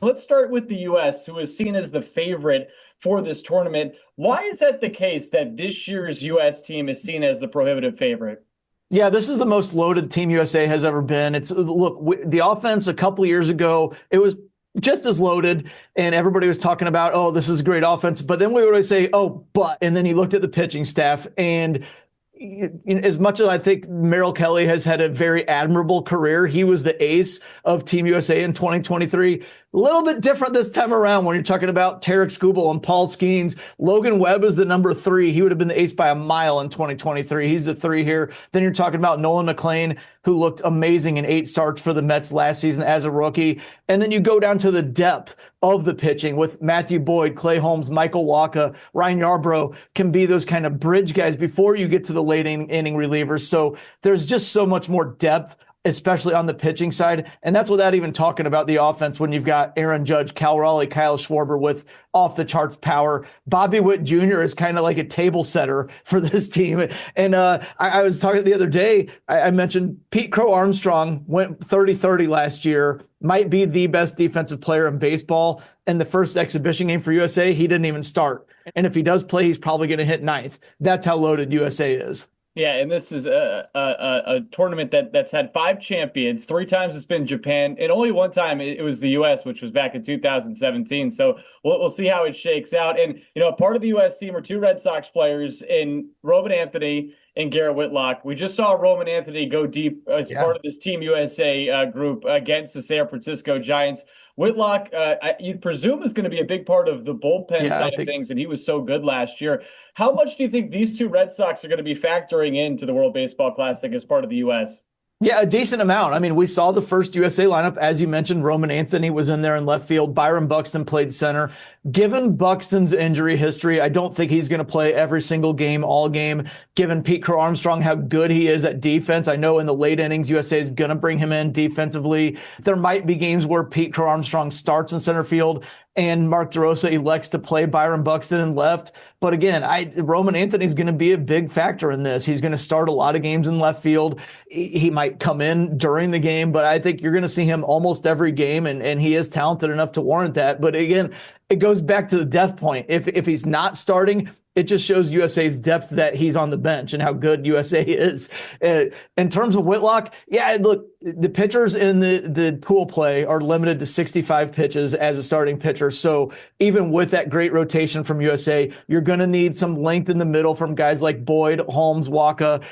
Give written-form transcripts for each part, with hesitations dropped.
Let's start with the U.S., who is seen as the favorite for this tournament. Why is that the case that this year's U.S. team is seen as the prohibitive favorite? Yeah, this is the most loaded Team USA has ever been. The offense a couple of years ago, it was just as loaded, and everybody was talking about, oh, this is a great offense. But then we would always say, oh, and then you looked at the pitching staff, and as much as I think Merrill Kelly has had a very admirable career, he was the ace of Team USA in 2023. A little bit different this time around when you're talking about Tarek Skubal and Paul Skeens. Logan Webb is the number 3. He would have been the ace by a mile in 2023. He's the 3 here. Then you're talking about Nolan McLean, who looked amazing in 8 starts for the Mets last season as a rookie. And then you go down to the depth of the pitching with Matthew Boyd, Clay Holmes, Michael Wacha, Ryan Yarbrough can be those kind of bridge guys before you get to the late inning relievers. So there's just so much more depth, especially on the pitching side. And that's without even talking about the offense when you've got Aaron Judge, Cal Raleigh, Kyle Schwarber with off the charts power. Bobby Witt Jr. is kind of like a table setter for this team. And I was talking the other day, I mentioned Pete Crow Armstrong went 30-30 last year, might be the best defensive player in baseball. And the first exhibition game for USA, he didn't even start. And if he does play, he's probably going to hit 9th. That's how loaded USA is. Yeah, and this is a tournament that's had 5 champions. 3 times it's been Japan, and only 1 time it was the U.S., which was back in 2017. So we'll see how it shakes out. And a part of the U.S. team are 2 Red Sox players in Roman Anthony and Garrett Whitlock. We just saw Roman Anthony go deep as part of this Team USA group against the San Francisco Giants. Whitlock, you'd presume, is going to be a big part of the bullpen side of things, and he was so good last year. How much do you think these 2 Red Sox are going to be factoring into the World Baseball Classic as part of the U.S.? Yeah, a decent amount. I mean, we saw the first USA lineup. As you mentioned, Roman Anthony was in there in left field. Byron Buxton played center. Given Buxton's injury history, I don't think he's going to play every single game, all game. Given Pete Crow Armstrong, how good he is at defense, I know in the late innings, USA is going to bring him in defensively. There might be games where Pete Crow Armstrong starts in center field and Mark DeRosa elects to play Byron Buxton in left. But again, Roman Anthony's going to be a big factor in this. He's going to start a lot of games in left field. He might come in during the game, but I think you're going to see him almost every game, and he is talented enough to warrant that. But again, it goes back to the depth point. If he's not starting, it just shows USA's depth that he's on the bench and how good USA is. In terms of Whitlock, yeah, look, the pitchers in the pool play are limited to 65 pitches as a starting pitcher. So even with that great rotation from USA, you're going to need some length in the middle from guys like Boyd, Holmes, Wacha.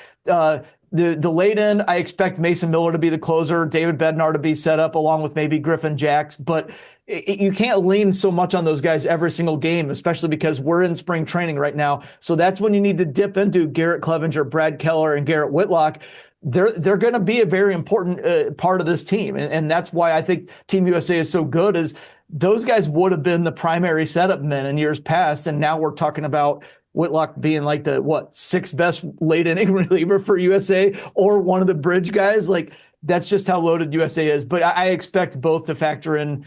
The late end, I expect Mason Miller to be the closer, David Bednar to be set up along with maybe Griffin Jacks, but you can't lean so much on those guys every single game, especially because we're in spring training right now. So that's when you need to dip into Garrett Clevenger, Brad Keller, and Garrett Whitlock. They're going to be a very important part of this team. And that's why I think Team USA is so good, is those guys would have been the primary setup men in years past. And now we're talking about Whitlock being like the 6th best late inning reliever for USA, or one of the bridge guys. Like, that's just how loaded USA is. But I expect both to factor in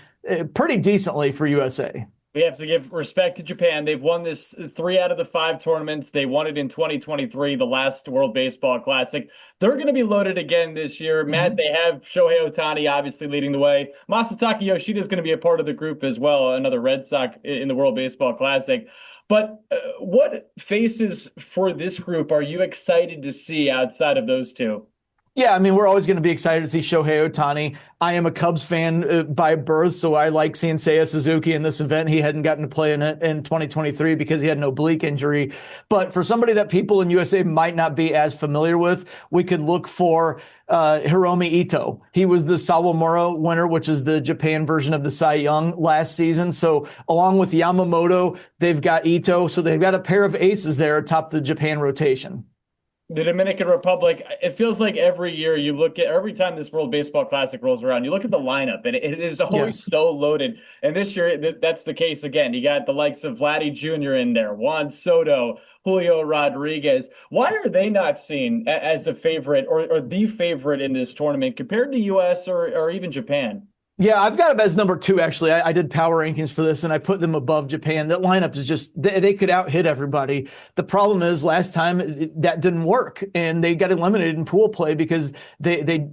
pretty decently for USA. We have to give respect to Japan. They've won this 3 out of the 5 tournaments. They won it in 2023, the last World Baseball Classic. They're going to be loaded again this year. Matt, they have Shohei Ohtani obviously leading the way. Masataka Yoshida is going to be a part of the group as well, another Red Sox in the World Baseball Classic. But what faces for this group are you excited to see outside of those 2? Yeah, I mean, we're always going to be excited to see Shohei Ohtani. I am a Cubs fan by birth, so I like seeing Seiya Suzuki in this event. He hadn't gotten to play in it in 2023 because he had an oblique injury. But for somebody that people in USA might not be as familiar with, we could look for Hiromi Ito. He was the Sawamura winner, which is the Japan version of the Cy Young last season. So along with Yamamoto, they've got Ito. So they've got a pair of aces there atop the Japan rotation. The Dominican Republic, it feels like every year you look at, every time this World Baseball Classic rolls around, you look at the lineup and it is always so loaded. And this year, that's the case again. You got the likes of Vladdy Jr. in there, Juan Soto, Julio Rodriguez. Why are they not seen as a favorite or the favorite in this tournament compared to U.S. or even Japan? Yeah, I've got them as number 2, actually. I did power rankings for this, and I put them above Japan. That lineup is just, they could out-hit everybody. The problem is last time that didn't work, and they got eliminated in pool play because they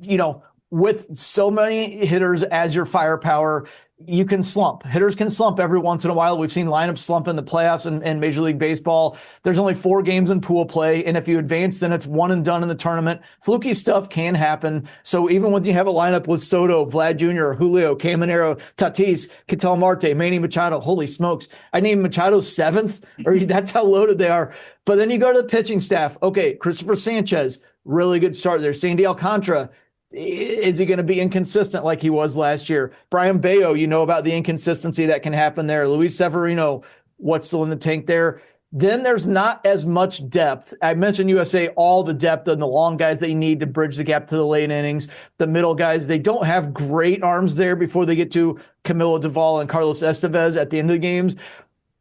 with so many hitters as your firepower, you can slump. Hitters can slump every once in a while. We've seen lineups slump in the playoffs and Major League Baseball. There's only 4 games in pool play, and if you advance, then it's one and done in the tournament. Fluky stuff can happen. So even when you have a lineup with Soto, Vlad Jr., Julio, Caminero, Tatis, Ketel Marte, Manny Machado, holy smokes. I named Machado 7th, or that's how loaded they are. But then you go to the pitching staff. Okay, Christopher Sanchez, really good start there. Sandy Alcantara, is he going to be inconsistent like he was last year? Brian Bayo, you know about the inconsistency that can happen there. Luis Severino, what's still in the tank there? Then there's not as much depth. I mentioned USA, all the depth and the long guys that you need to bridge the gap to the late innings. The middle guys, they don't have great arms there before they get to Camilo Doval and Carlos Estevez at the end of the games.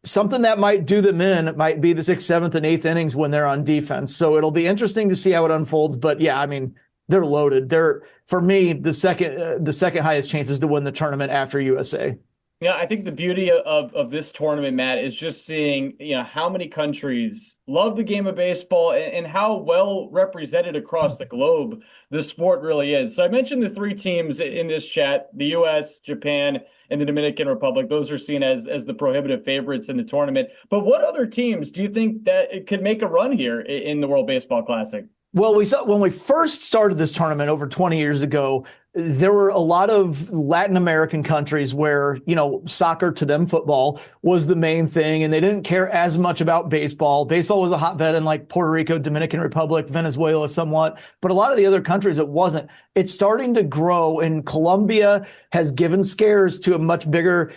Something that might do them in might be the 6th, 7th, and 8th innings when they're on defense. So it'll be interesting to see how it unfolds. But yeah, I mean, they're loaded. They're, for me, the second highest chances to win the tournament after USA. Yeah, I think the beauty of this tournament, Matt, is just seeing, how many countries love the game of baseball and how well represented across the globe the sport really is. So I mentioned the 3 teams in this chat, the US, Japan, and the Dominican Republic. Those are seen as the prohibitive favorites in the tournament. But what other teams do you think that it could make a run here in the World Baseball Classic? Well, we saw when we first started this tournament over 20 years ago, there were a lot of Latin American countries where, soccer, to them, football was the main thing, and they didn't care as much about baseball. Baseball was a hotbed in like Puerto Rico, Dominican Republic, Venezuela somewhat, but a lot of the other countries it wasn't. It's starting to grow, and Colombia has given scares to a much bigger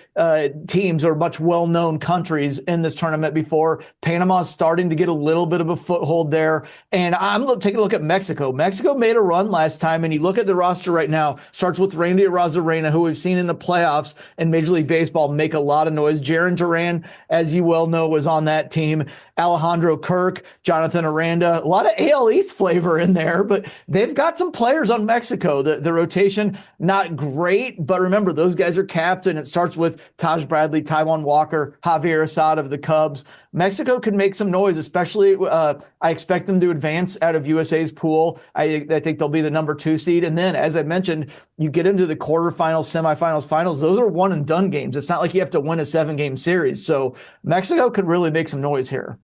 teams or much well-known countries in this tournament before. Panama's starting to get a little bit of a foothold there, and I'm taking a look at Mexico. Mexico made a run last time, and you look at the roster right now, starts with Randy Arozarena, who we've seen in the playoffs in Major League Baseball make a lot of noise. Jarren Duran, as you well know, was on that team. Alejandro Kirk, Jonathan Aranda, a lot of AL East flavor in there, but they've got some players on Mexico. The rotation, not great, but remember, those guys are capped, and it starts with Taj Bradley, Taijuan Walker, Javier Assad of the Cubs. Mexico could make some noise, especially I expect them to advance out of USA's pool. I think they'll be the number 2 seed. And then, as I mentioned, you get into the quarterfinals, semifinals, finals. Those are one and done games. It's not like you have to win a 7-game series. So Mexico could really make some noise here.